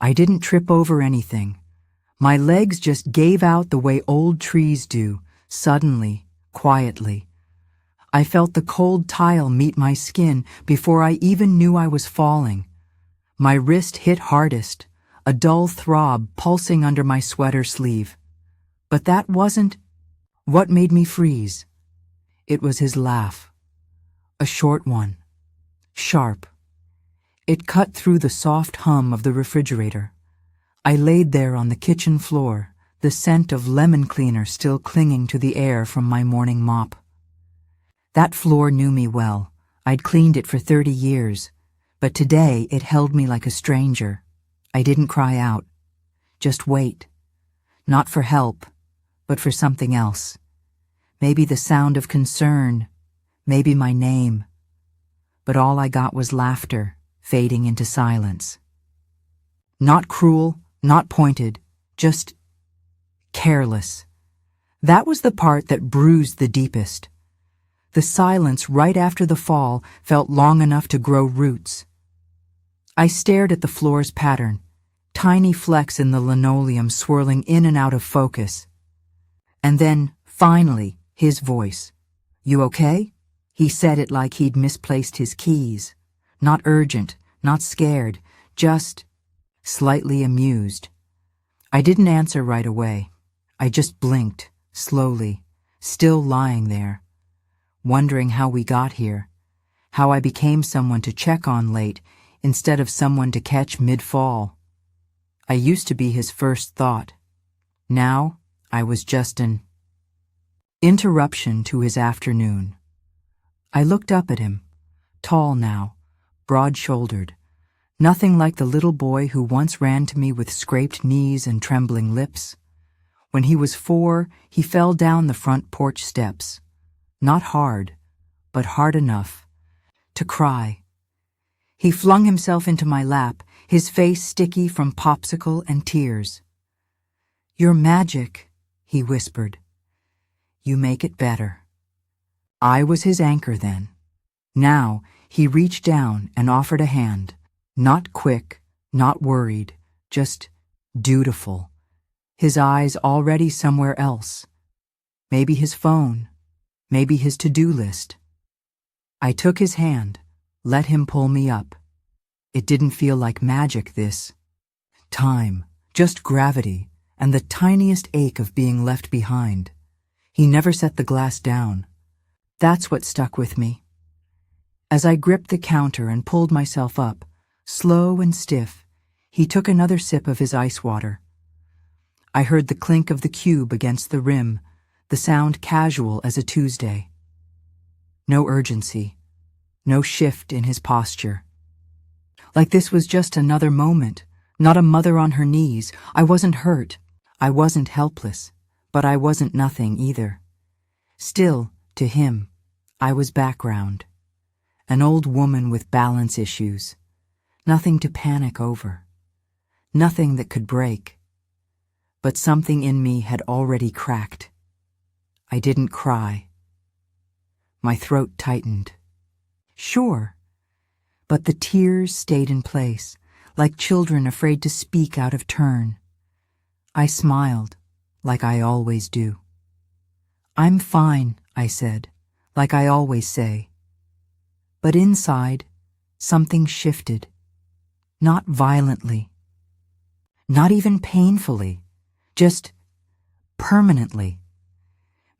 I didn't trip over anything. My legs just gave out the way old trees do, suddenly, quietly. I felt the cold tile meet my skin before I even knew I was falling. My wrist hit hardest, a dull throb pulsing under my sweater sleeve. But that wasn't what made me freeze. It was his laugh. A short one. Sharp. It cut through the soft hum of the refrigerator. I laid there on the kitchen floor, the scent of lemon cleaner still clinging to the air from my morning mop. That floor knew me well. I'd cleaned it for 30 years, but today it held me like a stranger. I didn't cry out. Just wait. Not for help, but for something else. Maybe the sound of concern, maybe my name. But all I got was laughter, fading into silence. Not cruel, not pointed, just careless. That was the part that bruised the deepest. The silence right after the fall felt long enough to grow roots. I stared at the floor's pattern, tiny flecks in the linoleum swirling in and out of focus. And then, finally, his voice. "You okay?" He said it like he'd misplaced his keys. Not urgent, not scared, just slightly amused. I didn't answer right away. I just blinked, slowly, still lying there, wondering how we got here, how I became someone to check on late instead of someone to catch mid-fall. I used to be his first thought. Now, I was just an interruption to his afternoon. I looked up at him, tall now, broad-shouldered, nothing like the little boy who once ran to me with scraped knees and trembling lips. When he was 4, he fell down the front porch steps. Not hard, but hard enough to cry. He flung himself into my lap, his face sticky from popsicle and tears. "You're magic," he whispered. "You make it better." I was his anchor then. Now, he reached down and offered a hand. Not quick, not worried, just dutiful. His eyes already somewhere else. Maybe his phone, maybe his to-do list. I took his hand, let him pull me up. It didn't feel like magic this time, just gravity and the tiniest ache of being left behind. He never set the glass down. That's what stuck with me. As I gripped the counter and pulled myself up, slow and stiff, he took another sip of his ice water. I heard the clink of the cube against the rim, the sound casual as a Tuesday. No urgency, no shift in his posture. Like this was just another moment, not a mother on her knees. I wasn't hurt, I wasn't helpless, but I wasn't nothing either. Still, to him, I was background. An old woman with balance issues. Nothing to panic over. Nothing that could break. But something in me had already cracked. I didn't cry. My throat tightened. Sure. But the tears stayed in place, like children afraid to speak out of turn. I smiled, like I always do. "I'm fine," I said, like I always say. But inside, something shifted. Not violently. Not even painfully. Just permanently.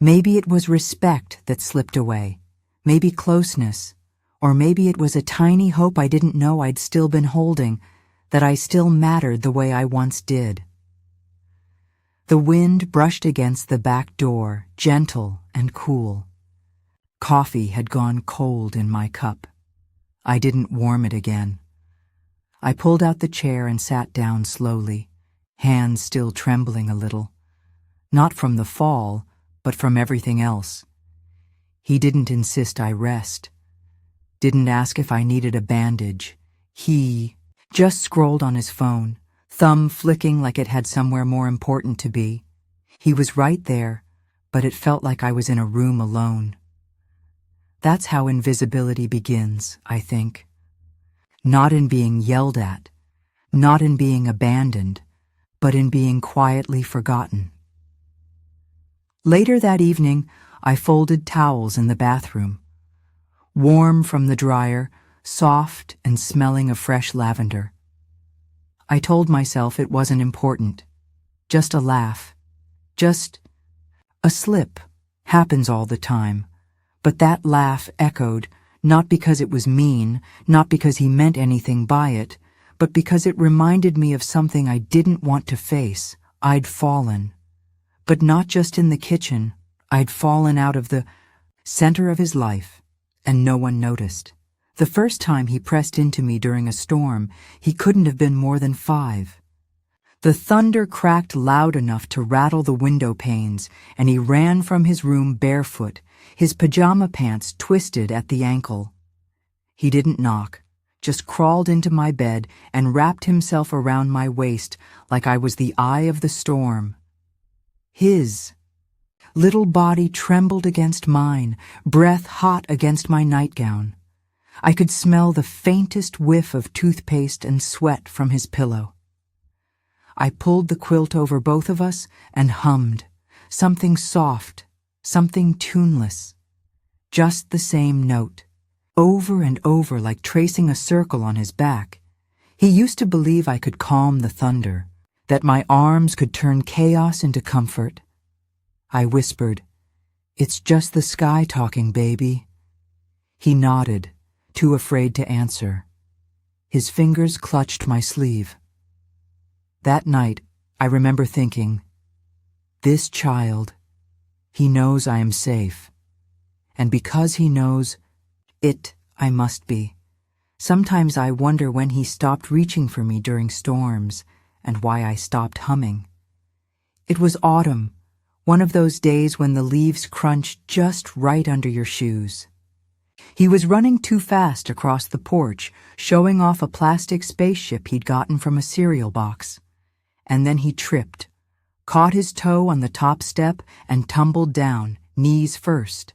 Maybe it was respect that slipped away. Maybe closeness. Or maybe it was a tiny hope I didn't know I'd still been holding, that I still mattered the way I once did. The wind brushed against the back door, gentle and cool. Coffee had gone cold in my cup. I didn't warm it again. I pulled out the chair and sat down slowly, hands still trembling a little. Not from the fall, but from everything else. He didn't insist I rest. Didn't ask if I needed a bandage. He just scrolled on his phone, thumb flicking like it had somewhere more important to be. He was right there, but it felt like I was in a room alone. That's how invisibility begins, I think. Not in being yelled at, not in being abandoned, but in being quietly forgotten. Later that evening, I folded towels in the bathroom. Warm from the dryer, soft and smelling of fresh lavender. I told myself it wasn't important. Just a laugh. Just a slip. Happens all the time. But that laugh echoed, not because it was mean, not because he meant anything by it, but because it reminded me of something I didn't want to face. I'd fallen. But not just in the kitchen. I'd fallen out of the center of his life, and no one noticed. The first time he pressed into me during a storm, he couldn't have been more than 5. The thunder cracked loud enough to rattle the window panes, and he ran from his room barefoot, his pajama pants twisted at the ankle. He didn't knock, just crawled into my bed and wrapped himself around my waist like I was the eye of the storm. His little body trembled against mine, breath hot against my nightgown. I could smell the faintest whiff of toothpaste and sweat from his pillow. I pulled the quilt over both of us and hummed, something soft, something tuneless, just the same note, over and over like tracing a circle on his back. He used to believe I could calm the thunder, that my arms could turn chaos into comfort. I whispered, "It's just the sky talking, baby." He nodded, too afraid to answer. His fingers clutched my sleeve. That night, I remember thinking, this child, he knows I am safe. And because he knows it, I must be. Sometimes I wonder when he stopped reaching for me during storms and why I stopped humming. It was autumn, one of those days when the leaves crunch just right under your shoes. He was running too fast across the porch, showing off a plastic spaceship he'd gotten from a cereal box. And then he tripped, caught his toe on the top step, and tumbled down, knees first.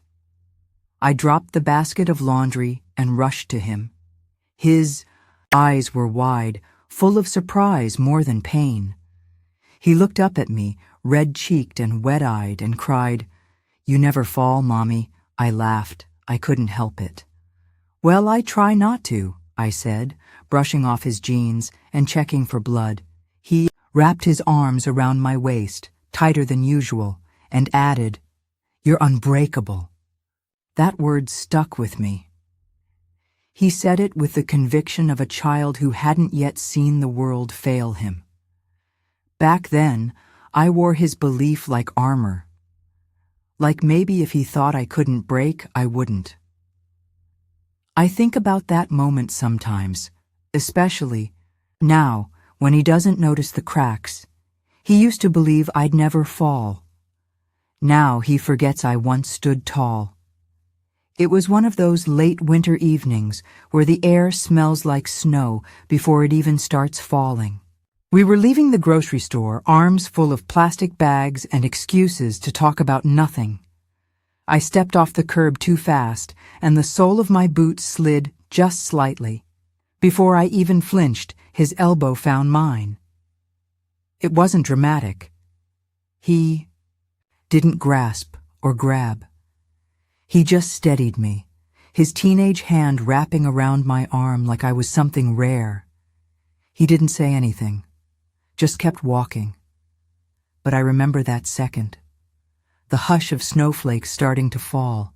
I dropped the basket of laundry and rushed to him. His eyes were wide, full of surprise more than pain. He looked up at me, red-cheeked and wet-eyed, and cried, "You never fall, Mommy." I laughed. I couldn't help it. "Well, I try not to," I said, brushing off his jeans and checking for blood. He wrapped his arms around my waist, tighter than usual, and added, "You're unbreakable." That word stuck with me. He said it with the conviction of a child who hadn't yet seen the world fail him. Back then, I wore his belief like armor. Like maybe if he thought I couldn't break, I wouldn't. I think about that moment sometimes, especially now when he doesn't notice the cracks. He used to believe I'd never fall. Now he forgets I once stood tall. It was one of those late winter evenings where the air smells like snow before it even starts falling. We were leaving the grocery store, arms full of plastic bags and excuses to talk about nothing. I stepped off the curb too fast, and the sole of my boot slid just slightly. Before I even flinched, his elbow found mine. It wasn't dramatic. He didn't grasp or grab. He just steadied me, his teenage hand wrapping around my arm like I was something rare. He didn't say anything, just kept walking. But I remember that second. The hush of snowflakes starting to fall,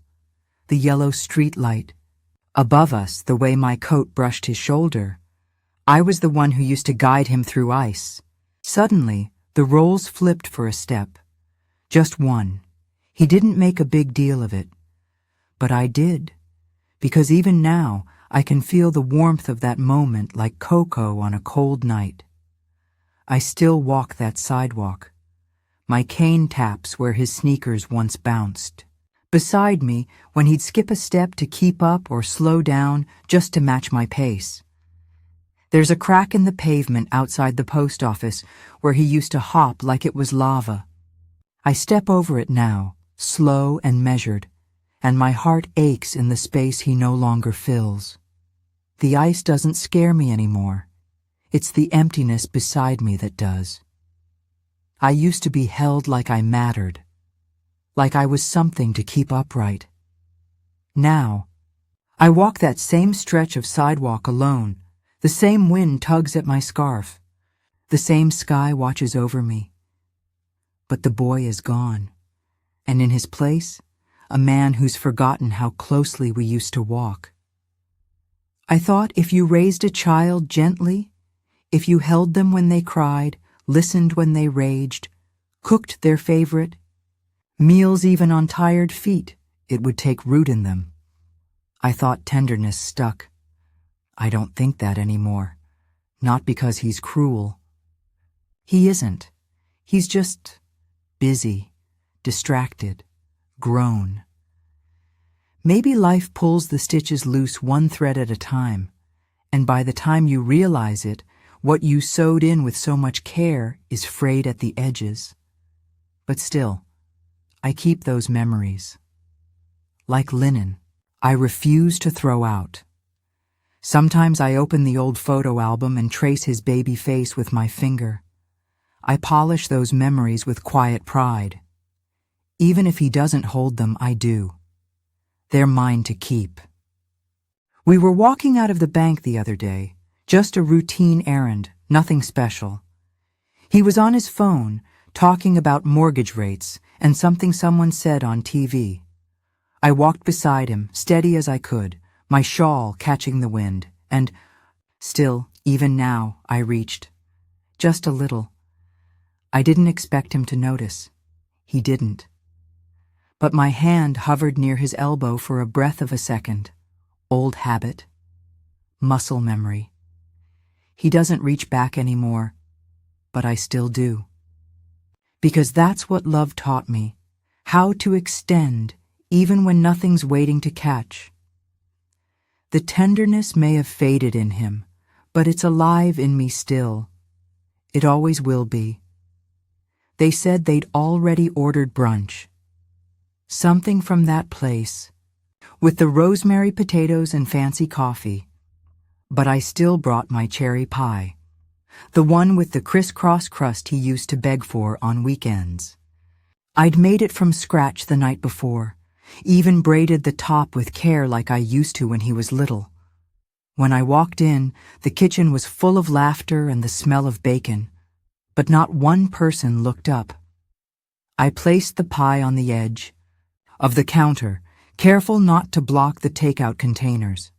the yellow street light. Above us, the way my coat brushed his shoulder. I was the one who used to guide him through ice. Suddenly, the roles flipped for a step. Just one. He didn't make a big deal of it. But I did, because even now I can feel the warmth of that moment like cocoa on a cold night. I still walk that sidewalk. My cane taps where his sneakers once bounced. Beside me, when he'd skip a step to keep up or slow down just to match my pace. There's a crack in the pavement outside the post office where he used to hop like it was lava. I step over it now, slow and measured, and my heart aches in the space he no longer fills. The ice doesn't scare me anymore. It's the emptiness beside me that does. I used to be held like I mattered, like I was something to keep upright. Now, I walk that same stretch of sidewalk alone. The same wind tugs at my scarf. The same sky watches over me. But the boy is gone, and in his place, a man who's forgotten how closely we used to walk. I thought if you raised a child gently, if you held them when they cried, listened when they raged, cooked their favorite, meals even on tired feet, it would take root in them. I thought tenderness stuck. I don't think that anymore. Not because he's cruel. He isn't. He's just busy, distracted, grown. Maybe life pulls the stitches loose one thread at a time, and by the time you realize it, what you sewed in with so much care is frayed at the edges. But still, I keep those memories. Like linen, I refuse to throw out. Sometimes I open the old photo album and trace his baby face with my finger. I polish those memories with quiet pride. Even if he doesn't hold them, I do. They're mine to keep. We were walking out of the bank the other day, just a routine errand, nothing special. He was on his phone, talking about mortgage rates and something someone said on TV. I walked beside him, steady as I could, my shawl catching the wind, and still, even now, I reached. Just a little. I didn't expect him to notice. He didn't. But my hand hovered near his elbow for a breath of a second. Old habit. Muscle memory. He doesn't reach back anymore, but I still do. Because that's what love taught me, how to extend even when nothing's waiting to catch. The tenderness may have faded in him, but it's alive in me still. It always will be. They said they'd already ordered brunch. Something from that place, with the rosemary potatoes and fancy coffee. But I still brought my cherry pie, the one with the crisscross crust he used to beg for on weekends. I'd made it from scratch the night before, even braided the top with care like I used to when he was little. When I walked in, the kitchen was full of laughter and the smell of bacon, but not one person looked up. I placed the pie on the edge of the counter, careful not to block the takeout containers.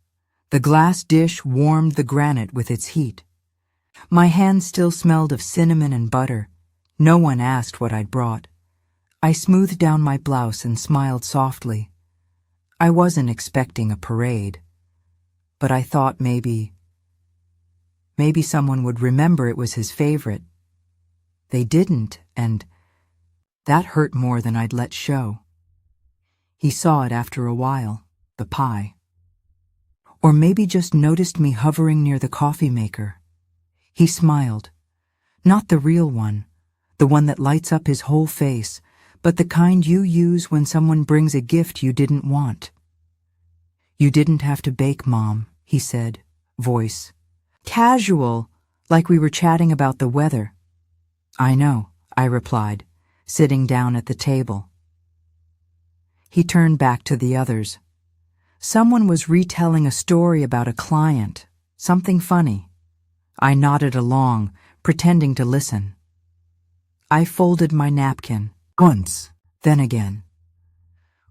The glass dish warmed the granite with its heat. My hands still smelled of cinnamon and butter. No one asked what I'd brought. I smoothed down my blouse and smiled softly. I wasn't expecting a parade, but I thought maybe someone would remember it was his favorite. They didn't, and that hurt more than I'd let show. He saw it after a while, the pie. Or maybe just noticed me hovering near the coffee maker. He smiled. Not the real one, the one that lights up his whole face, but the kind you use when someone brings a gift you didn't want. You didn't have to bake, Mom, he said, voice casual, like we were chatting about the weather. I know, I replied, sitting down at the table. He turned back to the others. Someone was retelling a story about a client, something funny. I nodded along, pretending to listen. I folded my napkin, once, then again.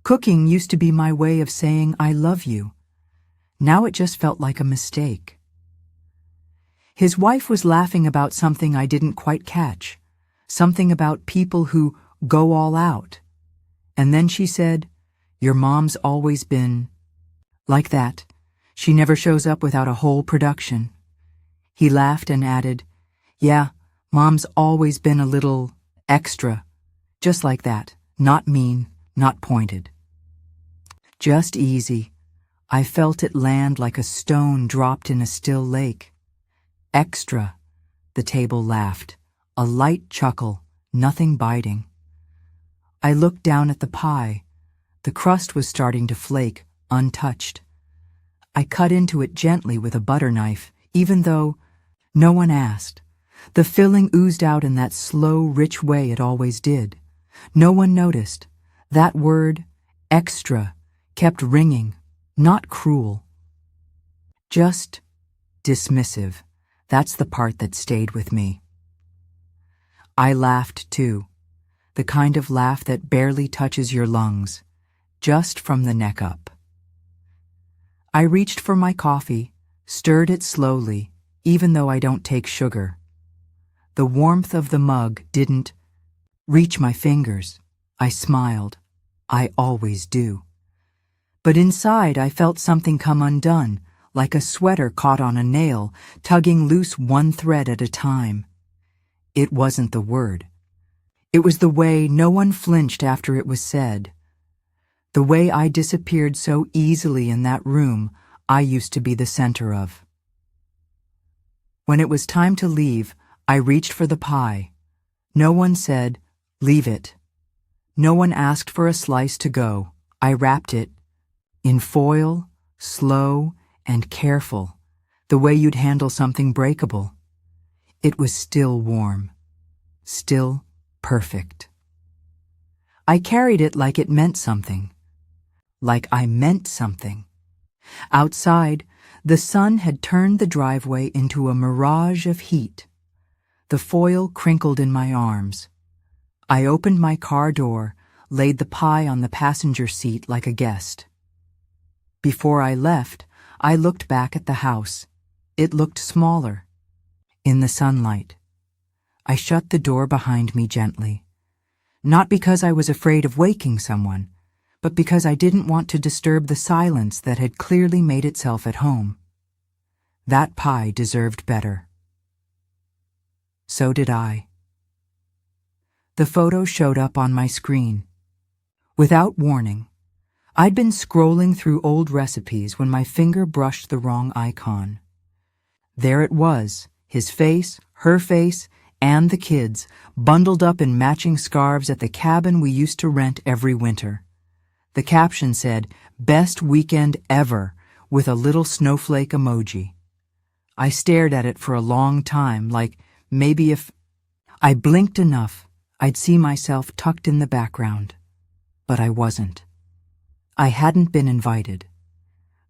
Cooking used to be my way of saying I love you. Now it just felt like a mistake. His wife was laughing about something I didn't quite catch, something about people who go all out. And then she said, "Your mom's always been like that. She never shows up without a whole production." He laughed and added, "Yeah, Mom's always been a little extra, just like that, not mean, not pointed." Just easy. I felt it land like a stone dropped in a still lake. Extra, the table laughed, a light chuckle, nothing biting. I looked down at the pie. The crust was starting to flake, untouched. I cut into it gently with a butter knife, even though No one asked. The filling oozed out in that slow, rich way it always did. No one noticed. That word, extra, kept ringing, not cruel. Just dismissive. That's the part that stayed with me. I laughed too. The kind of laugh that barely touches your lungs, just from the neck up. I reached for my coffee, stirred it slowly, even though I don't take sugar. The warmth of the mug didn't reach my fingers. I smiled. I always do. But inside I felt something come undone, like a sweater caught on a nail, tugging loose one thread at a time. It wasn't the word. It was the way no one flinched after it was said. The way I disappeared so easily in that room I used to be the center of. When it was time to leave, I reached for the pie. No one said, "Leave it." No one asked for a slice to go. I wrapped it in foil, slow and careful, the way you'd handle something breakable. It was still warm, still perfect. I carried it like it meant something, like I meant something. Outside, the sun had turned the driveway into a mirage of heat. The foil crinkled in my arms. I opened my car door, laid the pie on the passenger seat like a guest. Before I left, I looked back at the house. It looked smaller, in the sunlight. I shut the door behind me gently. Not because I was afraid of waking someone, but because I didn't want to disturb the silence that had clearly made itself at home. That pie deserved better. So did I. The photo showed up on my screen. Without warning, I'd been scrolling through old recipes when my finger brushed the wrong icon. There it was, his face, her face, and the kids, bundled up in matching scarves at the cabin we used to rent every winter. The caption said, "Best weekend ever," with a little snowflake emoji. I stared at it for a long time, like maybe if I blinked enough, I'd see myself tucked in the background. But I wasn't. I hadn't been invited.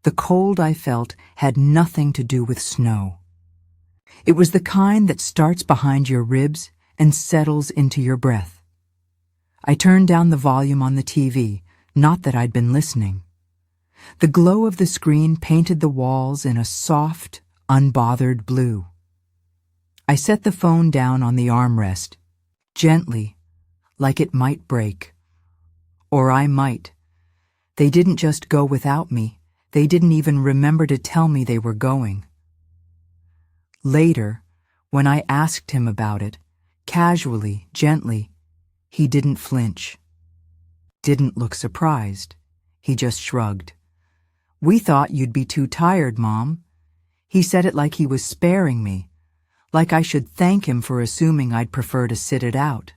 The cold I felt had nothing to do with snow. It was the kind that starts behind your ribs and settles into your breath. I turned down the volume on the TV, not that I'd been listening. The glow of the screen painted the walls in a soft, unbothered blue. I set the phone down on the armrest, gently, like it might break. Or I might. They didn't just go without me. They didn't even remember to tell me they were going. Later, when I asked him about it, casually, gently, he didn't flinch. Didn't look surprised. He just shrugged. "We thought you'd be too tired, Mom." He said it like he was sparing me, like I should thank him for assuming I'd prefer to sit it out.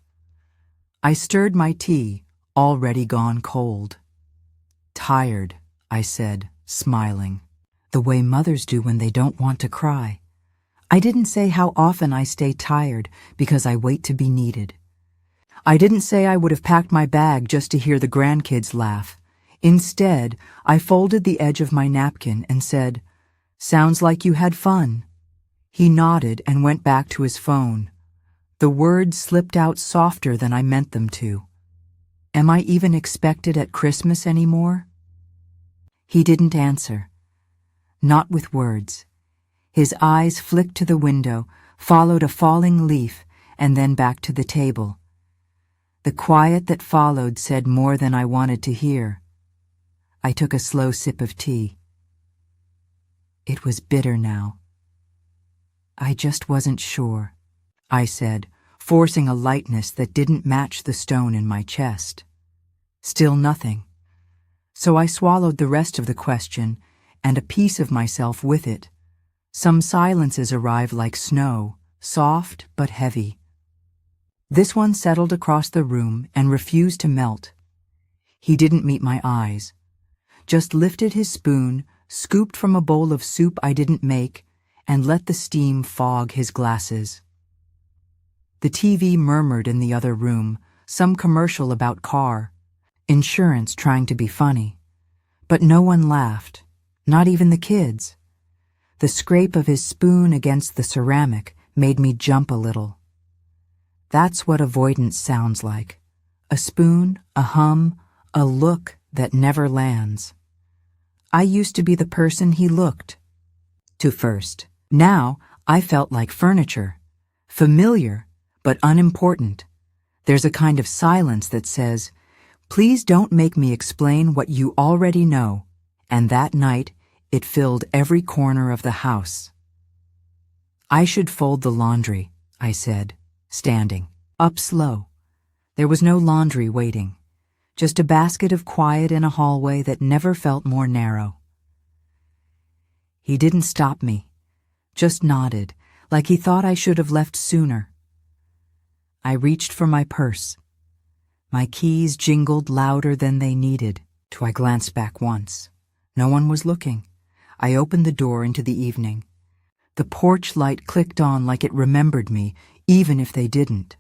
I stirred my tea, already gone cold. "Tired," I said, smiling, the way mothers do when they don't want to cry. I didn't say how often I stay tired because I wait to be needed. I didn't say I would have packed my bag just to hear the grandkids laugh. Instead, I folded the edge of my napkin and said, "Sounds like you had fun." He nodded and went back to his phone. The words slipped out softer than I meant them to. Am I even expected at Christmas anymore? He didn't answer. Not with words. His eyes flicked to the window, followed a falling leaf, and then back to the table. The quiet that followed said more than I wanted to hear. I took a slow sip of tea. It was bitter now. "I just wasn't sure," I said, forcing a lightness that didn't match the stone in my chest. Still nothing. So I swallowed the rest of the question, and a piece of myself with it. Some silences arrive like snow, soft but heavy. This one settled across the room and refused to melt. He didn't meet my eyes, just lifted his spoon, scooped from a bowl of soup I didn't make, and let the steam fog his glasses. The TV murmured in the other room, some commercial about car, insurance trying to be funny. But no one laughed, not even the kids. The scrape of his spoon against the ceramic made me jump a little. That's what avoidance sounds like. A spoon, a hum, a look that never lands. I used to be the person he looked to first. Now I felt like furniture, familiar but unimportant. There's a kind of silence that says, "Please don't make me explain what you already know," and that night it filled every corner of the house. "I should fold the laundry," I said, standing up slow. There was no laundry waiting, just a basket of quiet in a hallway that never felt more narrow. He didn't stop me, just nodded, like he thought I should have left sooner. I reached for my purse. My keys jingled louder than they needed. I glanced back once. No one was looking. I opened the door into the evening. The porch light clicked on like it remembered me, even if they didn't.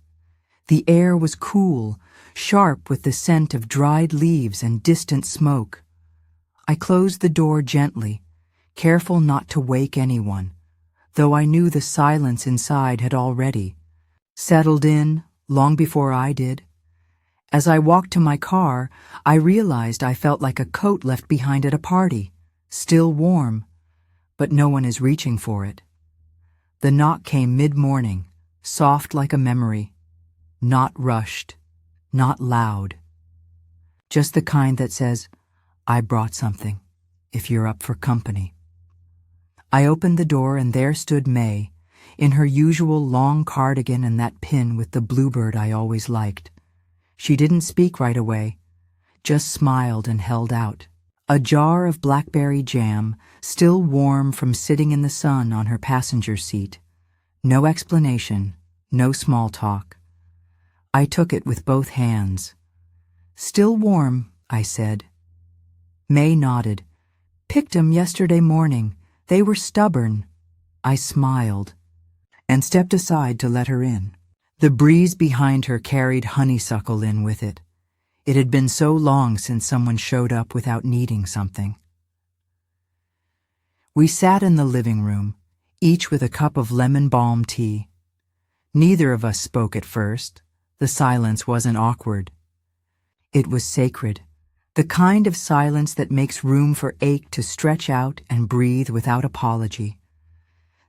The air was cool, sharp with the scent of dried leaves and distant smoke. I closed the door gently, careful not to wake anyone, though I knew the silence inside had already settled in long before I did. As I walked to my car, I realized I felt like a coat left behind at a party, still warm, but no one is reaching for it. The knock came mid-morning, soft like a memory, not rushed, not loud. Just the kind that says, "I brought something, if you're up for company." I opened the door and there stood May, in her usual long cardigan and that pin with the bluebird I always liked. She didn't speak right away, just smiled and held out a jar of blackberry jam, still warm from sitting in the sun on her passenger seat. No explanation, no small talk. I took it with both hands. "Still warm," I said. May nodded. "Picked 'em yesterday morning. They were stubborn." I smiled and stepped aside to let her in. The breeze behind her carried honeysuckle in with it. It had been so long since someone showed up without needing something. We sat in the living room, each with a cup of lemon balm tea. Neither of us spoke at first. The silence wasn't awkward. It was sacred, the kind of silence that makes room for ache to stretch out and breathe without apology.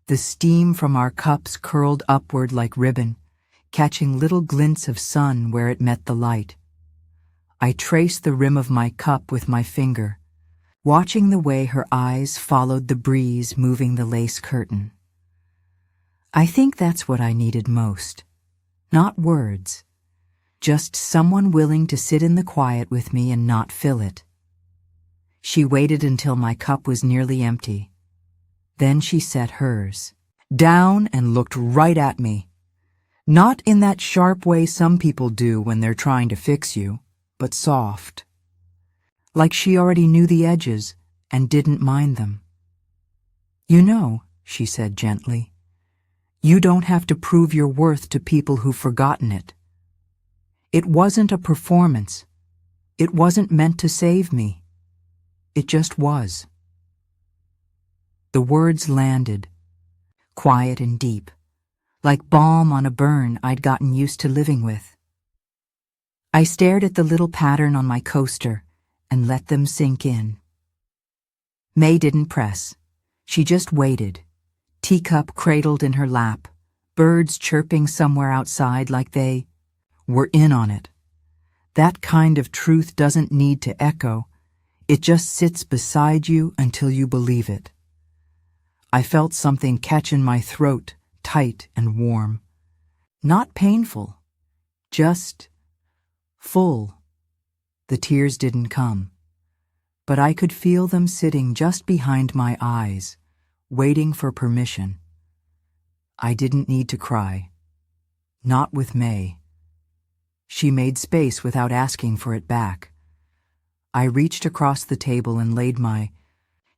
The steam from our cups curled upward like ribbon, catching little glints of sun where it met the light. I traced the rim of my cup with my finger, watching the way her eyes followed the breeze moving the lace curtain. I think that's what I needed most. Not words, just someone willing to sit in the quiet with me and not fill it. She waited until my cup was nearly empty. Then she set hers down and looked right at me. Not in that sharp way some people do when they're trying to fix you, but soft. Like she already knew the edges and didn't mind them. "You know," she said gently, "you don't have to prove your worth to people who've forgotten it. It wasn't a performance. It wasn't meant to save me. It just was." The words landed, quiet and deep, like balm on a burn I'd gotten used to living with. I stared at the little pattern on my coaster and let them sink in. May didn't press. She just waited, teacup cradled in her lap, birds chirping somewhere outside like they were in on it. That kind of truth doesn't need to echo. It just sits beside you until you believe it. I felt something catch in my throat, tight and warm. Not painful, just full. The tears didn't come, but I could feel them sitting just behind my eyes, waiting for permission. I didn't need to cry. Not with May. She made space without asking for it back. I reached across the table and laid my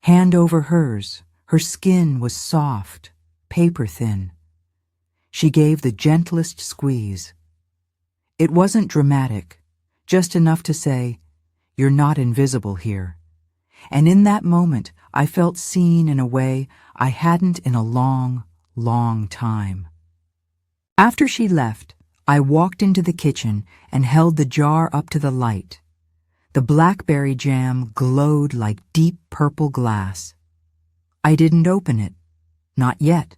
hand over hers. Her skin was soft, paper thin. She gave the gentlest squeeze. It wasn't dramatic, just enough to say, "You're not invisible here." And in that moment, I felt seen in a way I hadn't in a long, long time. After she left, I walked into the kitchen and held the jar up to the light. The blackberry jam glowed like deep purple glass. I didn't open it. Not yet.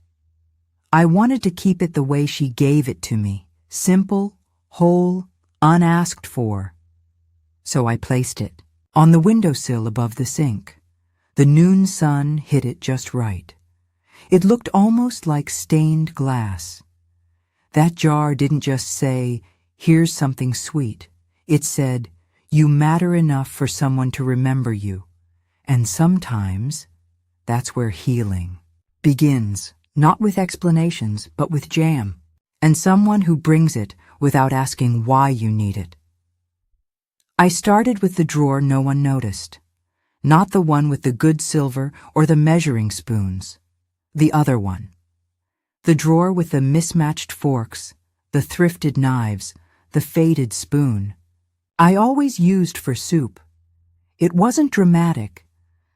I wanted to keep it the way she gave it to me, simple, whole, unasked for. So I placed it on the windowsill above the sink. The noon sun hit it just right. It looked almost like stained glass. That jar didn't just say, "Here's something sweet." It said, "You matter enough for someone to remember you." And sometimes, that's where healing begins, not with explanations, but with jam, and someone who brings it without asking why you need it. I started with the drawer no one noticed, not the one with the good silver or the measuring spoons, the other one. The drawer with the mismatched forks, the thrifted knives, the faded spoon. I always used for soup. It wasn't dramatic.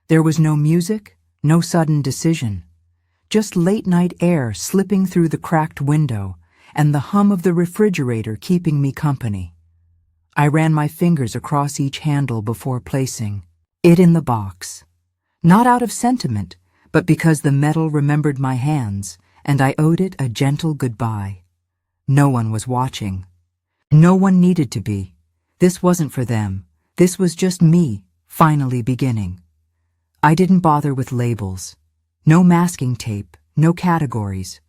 There was no music, no sudden decision. Just late-night air slipping through the cracked window and the hum of the refrigerator keeping me company. I ran my fingers across each handle before placing it in the box. Not out of sentiment, but because the metal remembered my hands, and I owed it a gentle goodbye. No one was watching. No one needed to be. This wasn't for them. This was just me, finally beginning. I didn't bother with labels. No masking tape, no categories.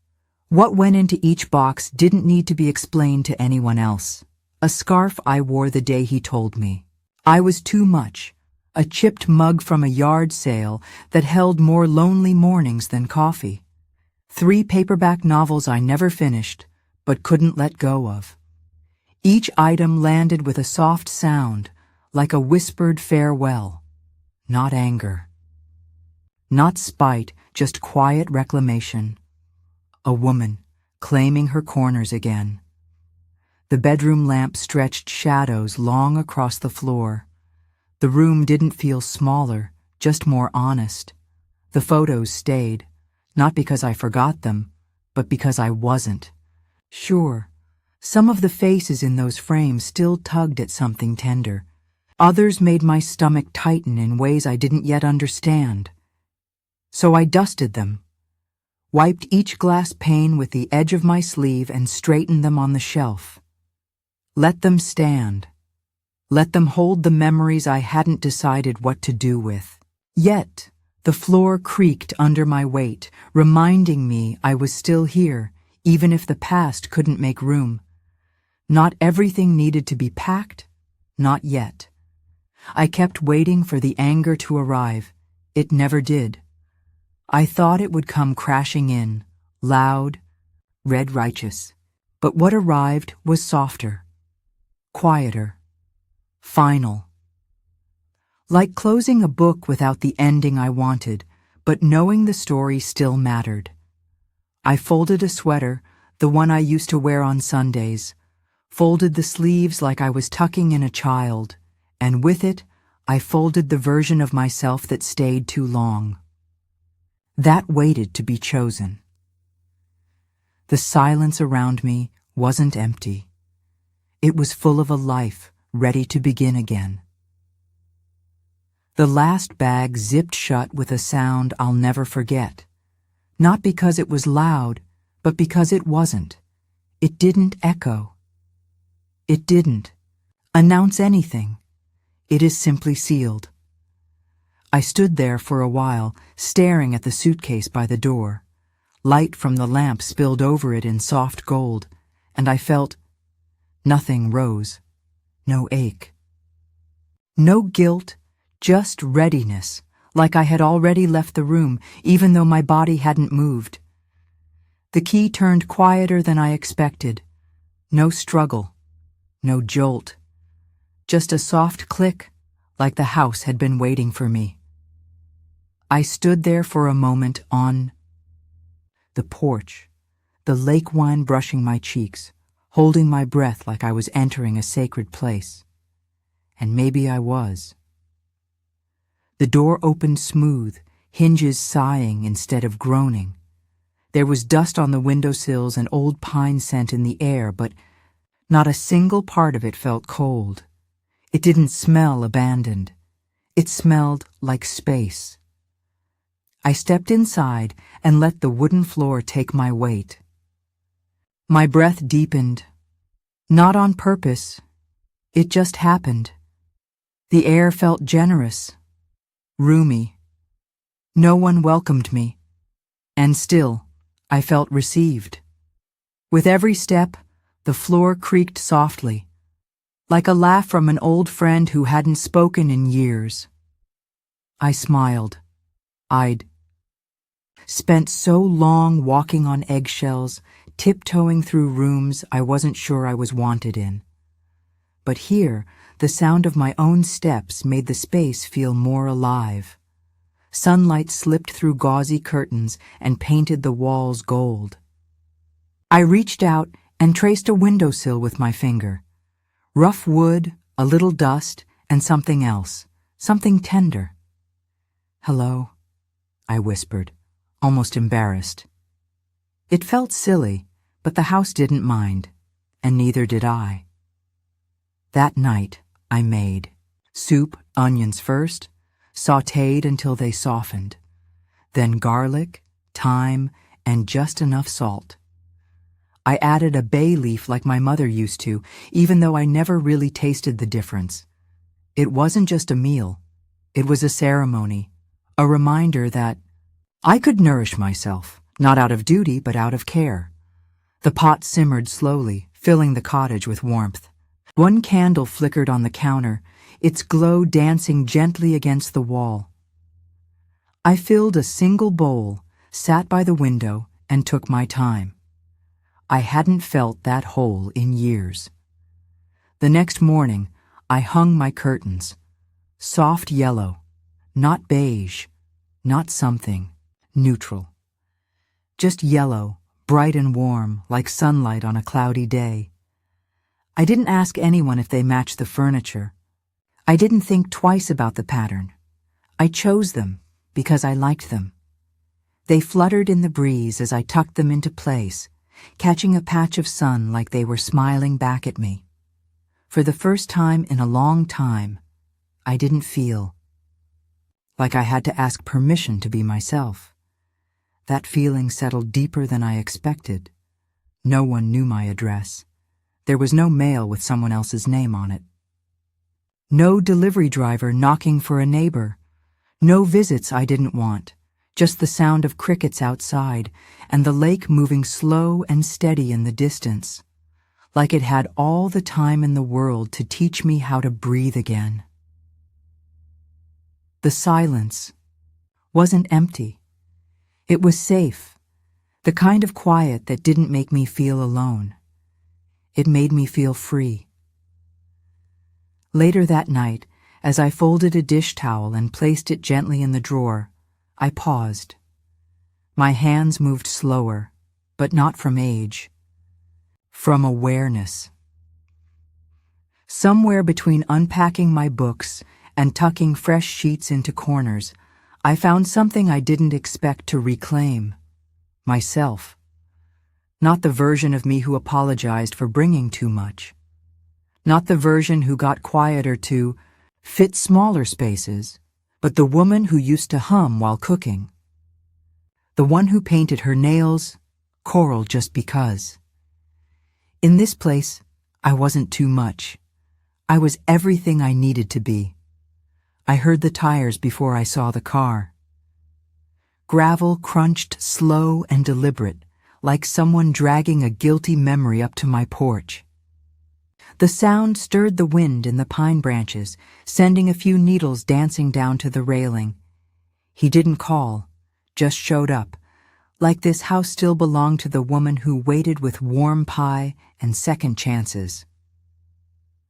What went into each box didn't need to be explained to anyone else. A scarf I wore the day he told me. I was too much. A chipped mug from a yard sale that held more lonely mornings than coffee. 3 paperback novels I never finished, but couldn't let go of. Each item landed with a soft sound, like a whispered farewell. Not anger. Not spite, just quiet reclamation. A woman, claiming her corners again. The bedroom lamp stretched shadows long across the floor. The room didn't feel smaller, just more honest. The photos stayed, not because I forgot them, but because I wasn't. Sure, some of the faces in those frames still tugged at something tender. Others made my stomach tighten in ways I didn't yet understand. So I dusted them, wiped each glass pane with the edge of my sleeve and straightened them on the shelf. Let them stand. Let them hold the memories I hadn't decided what to do with. Yet, the floor creaked under my weight, reminding me I was still here, even if the past couldn't make room. Not everything needed to be packed, not yet. I kept waiting for the anger to arrive. It never did. I thought it would come crashing in, loud, red righteous. But what arrived was softer, quieter, final. Like closing a book without the ending I wanted, but knowing the story still mattered. I folded a sweater, the one I used to wear on Sundays, folded the sleeves like I was tucking in a child, and with it, I folded the version of myself that stayed too long. That waited to be chosen. The silence around me wasn't empty. It was full of a life ready to begin again. The last bag zipped shut with a sound I'll never forget. Not because it was loud, but because it wasn't. It didn't echo. It didn't announce anything. It is simply sealed. I stood there for a while, staring at the suitcase by the door. Light from the lamp spilled over it in soft gold, and I felt nothing rose. No ache. No guilt, just readiness, like I had already left the room, even though my body hadn't moved. The key turned quieter than I expected. No struggle, no jolt. Just a soft click, like the house had been waiting for me. I stood there for a moment on the porch, the lake wine brushing my cheeks, holding my breath like I was entering a sacred place. And maybe I was. The door opened smooth, hinges sighing instead of groaning. There was dust on the windowsills and old pine scent in the air, but not a single part of it felt cold. It didn't smell abandoned. It smelled like space. I stepped inside and let the wooden floor take my weight. My breath deepened. Not on purpose. It just happened. The air felt generous, roomy. No one welcomed me, and still, I felt received. With every step, the floor creaked softly, like a laugh from an old friend who hadn't spoken in years. I smiled. I'd spent so long walking on eggshells, tiptoeing through rooms I wasn't sure I was wanted in. But here, the sound of my own steps made the space feel more alive. Sunlight slipped through gauzy curtains and painted the walls gold. I reached out and traced a windowsill with my finger. Rough wood, a little dust, and something else, something tender. "Hello," I whispered, almost embarrassed. It felt silly, but the house didn't mind, and neither did I. That night, I made soup, onions first, sautéed until they softened, then garlic, thyme, and just enough salt. I added a bay leaf like my mother used to, even though I never really tasted the difference. It wasn't just a meal. It was a ceremony, a reminder that I could nourish myself, not out of duty but out of care. The pot simmered slowly, filling the cottage with warmth. One candle flickered on the counter, its glow dancing gently against the wall. I filled a single bowl, sat by the window, and took my time. I hadn't felt that whole in years. The next morning, I hung my curtains. Soft yellow, not beige, not something, neutral. Just yellow, bright and warm, like sunlight on a cloudy day. I didn't ask anyone if they matched the furniture. I didn't think twice about the pattern. I chose them because I liked them. They fluttered in the breeze as I tucked them into place, catching a patch of sun like they were smiling back at me. For the first time in a long time, I didn't feel like I had to ask permission to be myself. That feeling settled deeper than I expected. No one knew my address. There was no mail with someone else's name on it. No delivery driver knocking for a neighbor. No visits I didn't want. Just the sound of crickets outside and the lake moving slow and steady in the distance, like it had all the time in the world to teach me how to breathe again. The silence wasn't empty. It was safe, the kind of quiet that didn't make me feel alone. It made me feel free. Later that night, as I folded a dish towel and placed it gently in the drawer, I paused. My hands moved slower, but not from age. From awareness. Somewhere between unpacking my books and tucking fresh sheets into corners, I found something I didn't expect to reclaim. Myself. Not the version of me who apologized for bringing too much. Not the version who got quieter to fit smaller spaces, but the woman who used to hum while cooking. The one who painted her nails coral just because. In this place, I wasn't too much. I was everything I needed to be. I heard the tires before I saw the car. Gravel crunched slow and deliberate, like someone dragging a guilty memory up to my porch. The sound stirred the wind in the pine branches, sending a few needles dancing down to the railing. He didn't call, just showed up, like this house still belonged to the woman who waited with warm pie and second chances.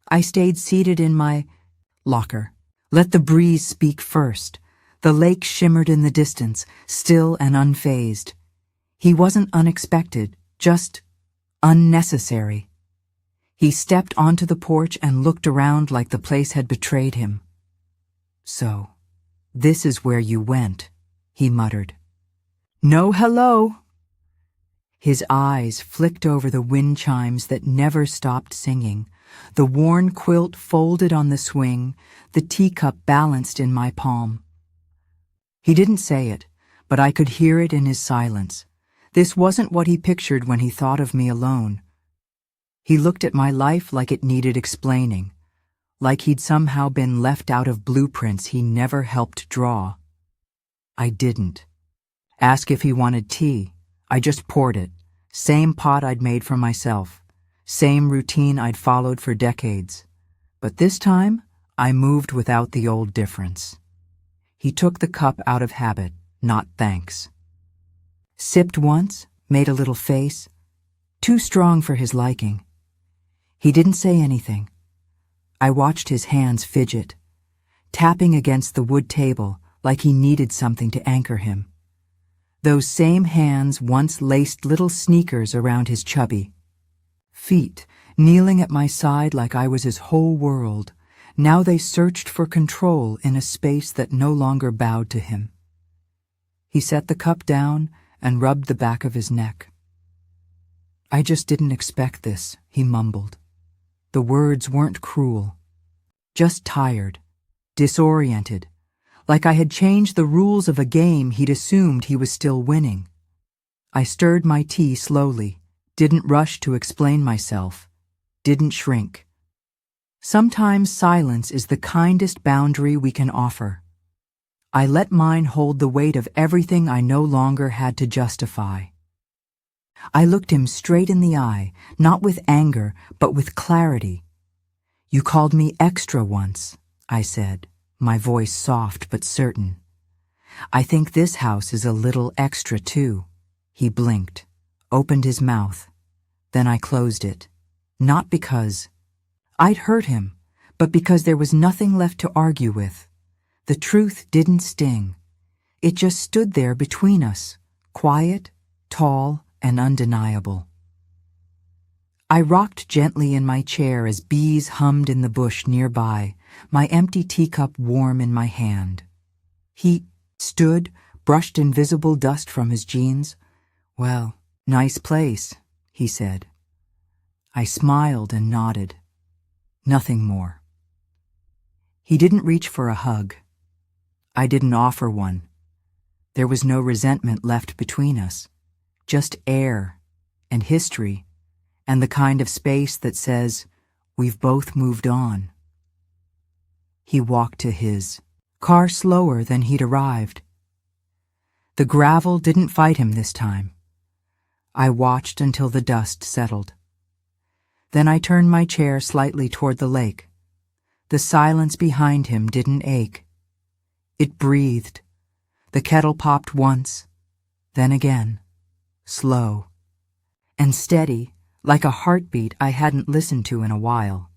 I stayed seated in my locker. Let the breeze speak first. The lake shimmered in the distance, still and unfazed. He wasn't unexpected, just unnecessary. He stepped onto the porch and looked around like the place had betrayed him. "So, this is where you went," he muttered. "No hello." His eyes flicked over the wind chimes that never stopped singing, the worn quilt folded on the swing, the teacup balanced in my palm. He didn't say it, but I could hear it in his silence. This wasn't what he pictured when he thought of me alone. He looked at my life like it needed explaining, like he'd somehow been left out of blueprints he never helped draw. I didn't. Ask if he wanted tea. I just poured it. Same pot I'd made for myself. Same routine I'd followed for decades. But this time, I moved without the old difference. He took the cup out of habit, not thanks. Sipped once, made a little face. Too strong for his liking. He didn't say anything. I watched his hands fidget, tapping against the wood table like he needed something to anchor him. Those same hands once laced little sneakers around his chubby feet, kneeling at my side like I was his whole world. Now they searched for control in a space that no longer bowed to him. He set the cup down and rubbed the back of his neck. "I just didn't expect this," he mumbled. The words weren't cruel, just tired, disoriented, like I had changed the rules of a game he'd assumed he was still winning. I stirred my tea slowly, didn't rush to explain myself, didn't shrink. Sometimes silence is the kindest boundary we can offer. I let mine hold the weight of everything I no longer had to justify. I looked him straight in the eye, not with anger, but with clarity. "You called me extra once," I said, my voice soft but certain. "I think this house is a little extra too." He blinked, opened his mouth. Then I closed it. Not because I'd hurt him, but because there was nothing left to argue with. The truth didn't sting. It just stood there between us, quiet, tall, and undeniable. I rocked gently in my chair as bees hummed in the bush nearby, my empty teacup warm in my hand. He stood, brushed invisible dust from his jeans. "Well, nice place," he said. I smiled and nodded. Nothing more. He didn't reach for a hug. I didn't offer one. There was no resentment left between us, just air and history and the kind of space that says, we've both moved on. He walked to his car slower than he'd arrived. The gravel didn't fight him this time. I watched until the dust settled. Then I turned my chair slightly toward the lake. The silence behind him didn't ache. It breathed. The kettle popped once, then again, slow and steady, like a heartbeat I hadn't listened to in a while.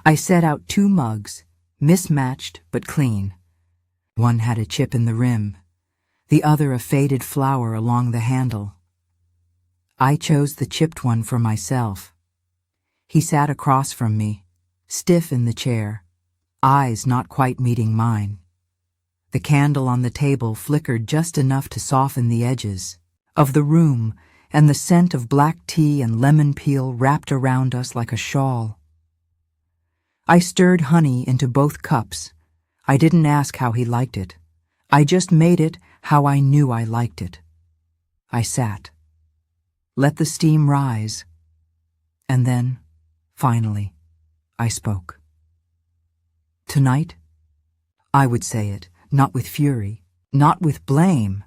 I set out 2 mugs, mismatched but clean. One had a chip in the rim, the other a faded flower along the handle. I chose the chipped one for myself. He sat across from me, stiff in the chair, eyes not quite meeting mine. The candle on the table flickered just enough to soften the edges of the room, and the scent of black tea and lemon peel wrapped around us like a shawl. I stirred honey into both cups. I didn't ask how he liked it. I just made it how I knew I liked it. I sat, let the steam rise, and then, finally, I spoke. Tonight, I would say it, not with fury, not with blame,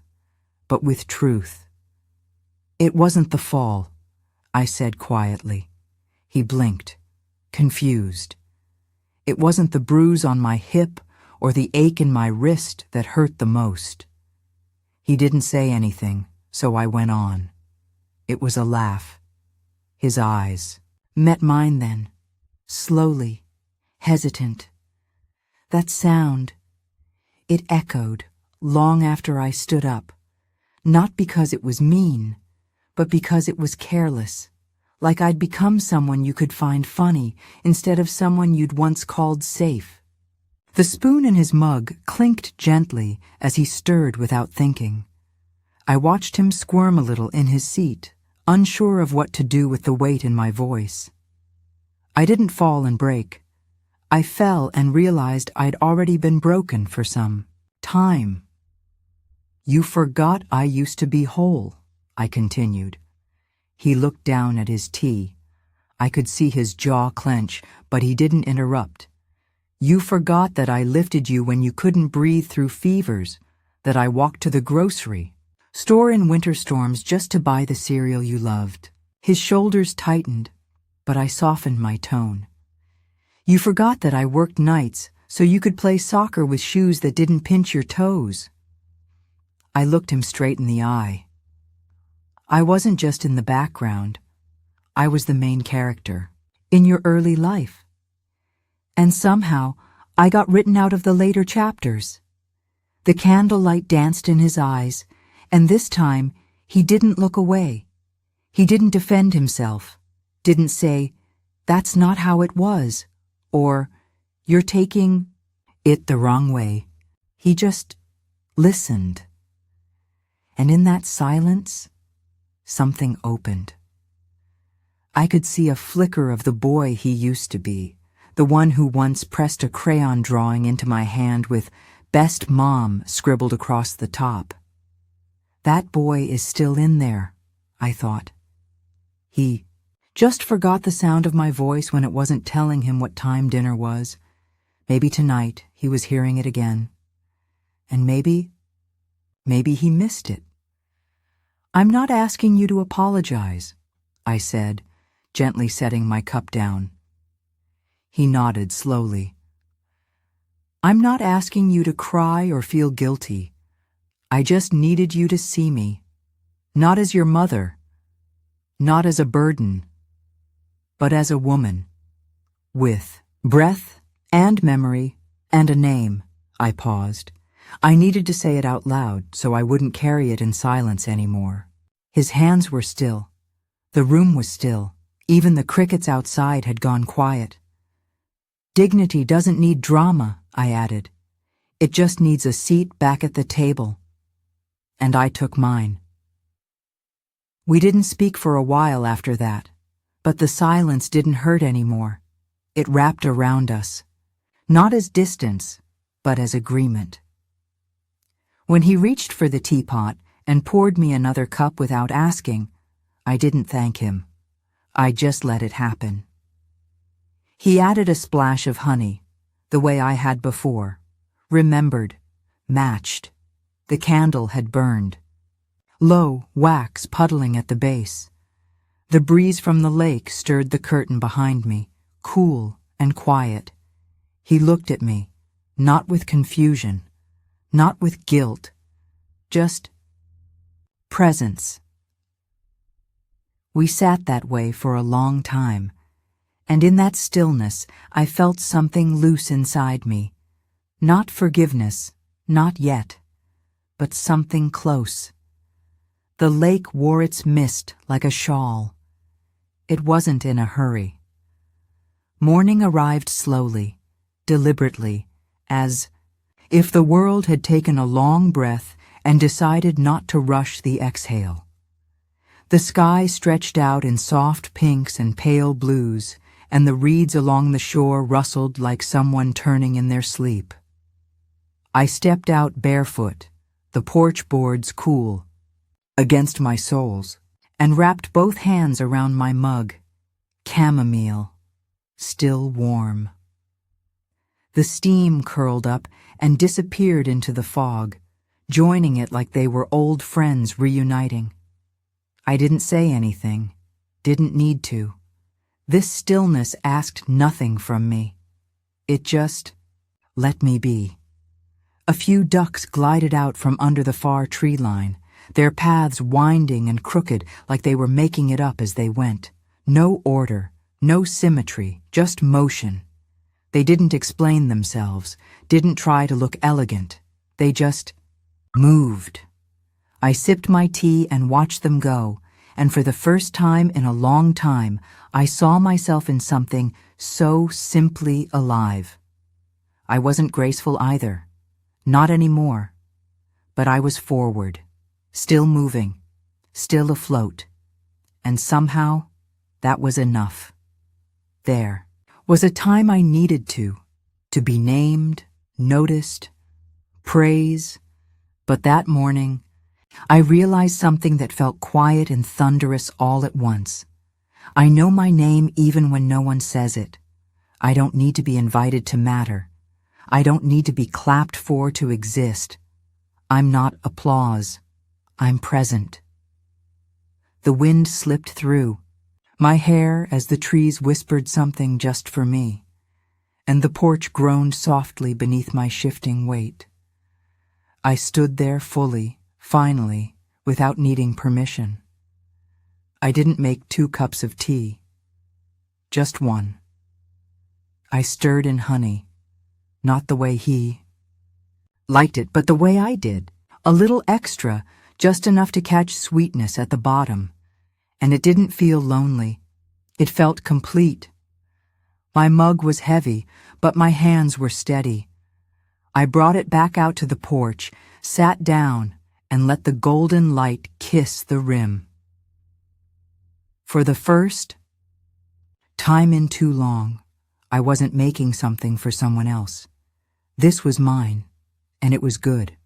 but with truth. It wasn't the fall, I said quietly. He blinked, confused. It wasn't the bruise on my hip or the ache in my wrist that hurt the most. He didn't say anything, so I went on. It was a laugh. His eyes met mine then, slowly, hesitant. That sound, it echoed long after I stood up, not because it was mean, but because it was careless, like I'd become someone you could find funny instead of someone you'd once called safe. The spoon in his mug clinked gently as he stirred without thinking. I watched him squirm a little in his seat, unsure of what to do with the weight in my voice. I didn't fall and break. I fell and realized I'd already been broken for some time. "You forgot I used to be whole," I continued. He looked down at his tea. I could see his jaw clench, but he didn't interrupt. "You forgot that I lifted you when you couldn't breathe through fevers, that I walked to the grocery store in winter storms just to buy the cereal you loved." His shoulders tightened, but I softened my tone. "You forgot that I worked nights so you could play soccer with shoes that didn't pinch your toes." I looked him straight in the eye. I wasn't just in the background. I was the main character in your early life. And somehow, I got written out of the later chapters. The candlelight danced in his eyes, and this time, he didn't look away. He didn't defend himself, didn't say, "That's not how it was," or, "You're taking it the wrong way." He just listened. And in that silence, something opened. I could see a flicker of the boy he used to be, the one who once pressed a crayon drawing into my hand with "Best Mom" scribbled across the top. That boy is still in there, I thought. He just forgot the sound of my voice when it wasn't telling him what time dinner was. Maybe tonight he was hearing it again. And maybe he missed it. "I'm not asking you to apologize," I said, gently setting my cup down. He nodded slowly. "I'm not asking you to cry or feel guilty. I just needed you to see me, not as your mother, not as a burden, but as a woman, with breath and memory and a name." I paused. I needed to say it out loud so I wouldn't carry it in silence anymore. His hands were still. The room was still. Even the crickets outside had gone quiet. "Dignity doesn't need drama," I added. "It just needs a seat back at the table." And I took mine. We didn't speak for a while after that, but the silence didn't hurt anymore. It wrapped around us, not as distance, but as agreement. When he reached for the teapot and poured me another cup without asking, I didn't thank him. I just let it happen. He added a splash of honey, the way I had before, remembered, matched. The candle had burned. Low wax puddling at the base. The breeze from the lake stirred the curtain behind me, cool and quiet. He looked at me, not with confusion, not with guilt, just presence. We sat that way for a long time, and in that stillness I felt something loose inside me. Not forgiveness, not yet, but something close. The lake wore its mist like a shawl. It wasn't in a hurry. Morning arrived slowly, deliberately, as if the world had taken a long breath and decided not to rush the exhale. The sky stretched out in soft pinks and pale blues, and the reeds along the shore rustled like someone turning in their sleep. I stepped out barefoot, the porch boards cool against my soles, and wrapped both hands around my mug, chamomile, still warm. The steam curled up and disappeared into the fog, joining it like they were old friends reuniting. I didn't say anything, didn't need to. This stillness asked nothing from me. It just let me be. A few ducks glided out from under the far tree line, their paths winding and crooked like they were making it up as they went. No order, no symmetry, just motion. They didn't explain themselves, didn't try to look elegant. They just moved. I sipped my tea and watched them go, and for the first time in a long time, I saw myself in something so simply alive. I wasn't graceful either, not anymore, but I was forward, still moving, still afloat, and somehow that was enough. There was a time I needed to be named, noticed, praise, but that morning, I realized something that felt quiet and thunderous all at once. I know my name even when no one says it. I don't need to be invited to matter. I don't need to be clapped for to exist. I'm not applause. I'm present. The wind slipped through my hair as the trees whispered something just for me, and the porch groaned softly beneath my shifting weight. I stood there fully, finally, without needing permission. I didn't make 2 cups of tea, just one. I stirred in honey, not the way he liked it, but the way I did. A little extra, just enough to catch sweetness at the bottom. And it didn't feel lonely. It felt complete. My mug was heavy, but my hands were steady. I brought it back out to the porch, sat down, and let the golden light kiss the rim. For the first time in too long, I wasn't making something for someone else. This was mine, and it was good.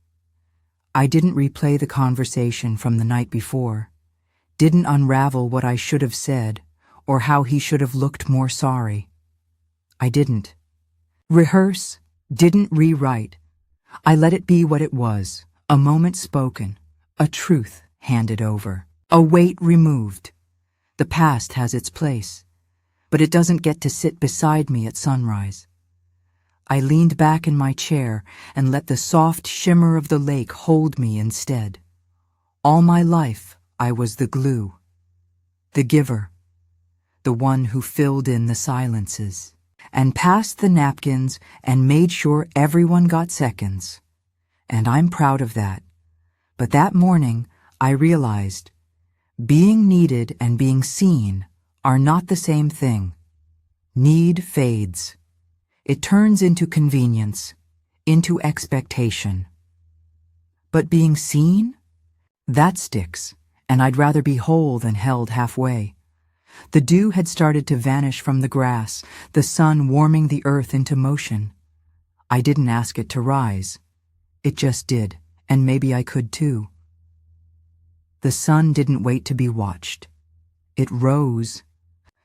I didn't replay the conversation from the night before, didn't unravel what I should have said, or how he should have looked more sorry. I didn't rehearse, didn't rewrite. I let it be what it was, a moment spoken, a truth handed over, a weight removed. The past has its place, but it doesn't get to sit beside me at sunrise. I leaned back in my chair and let the soft shimmer of the lake hold me instead. All my life, I was the glue, the giver, the one who filled in the silences, and passed the napkins and made sure everyone got seconds. And I'm proud of that. But that morning, I realized being needed and being seen are not the same thing. Need fades. It turns into convenience, into expectation. But being seen? That sticks, and I'd rather be whole than held halfway. The dew had started to vanish from the grass, the sun warming the earth into motion. I didn't ask it to rise. It just did, and maybe I could too. The sun didn't wait to be watched. It rose,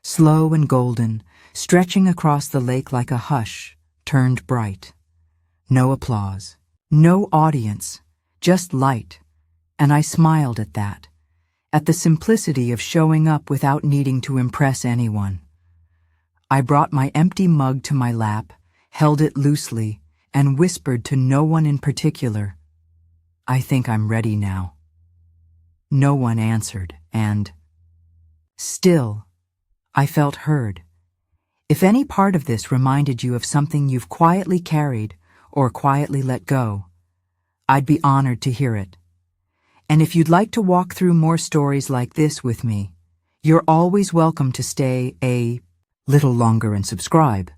slow and golden, stretching across the lake like a hush, turned bright. No applause, no audience, just light, and I smiled at that, at the simplicity of showing up without needing to impress anyone. I brought my empty mug to my lap, held it loosely, and whispered to no one in particular, "I think I'm ready now." No one answered, and still, I felt heard. If any part of this reminded you of something you've quietly carried or quietly let go, I'd be honored to hear it. And if you'd like to walk through more stories like this with me, you're always welcome to stay a little longer and subscribe.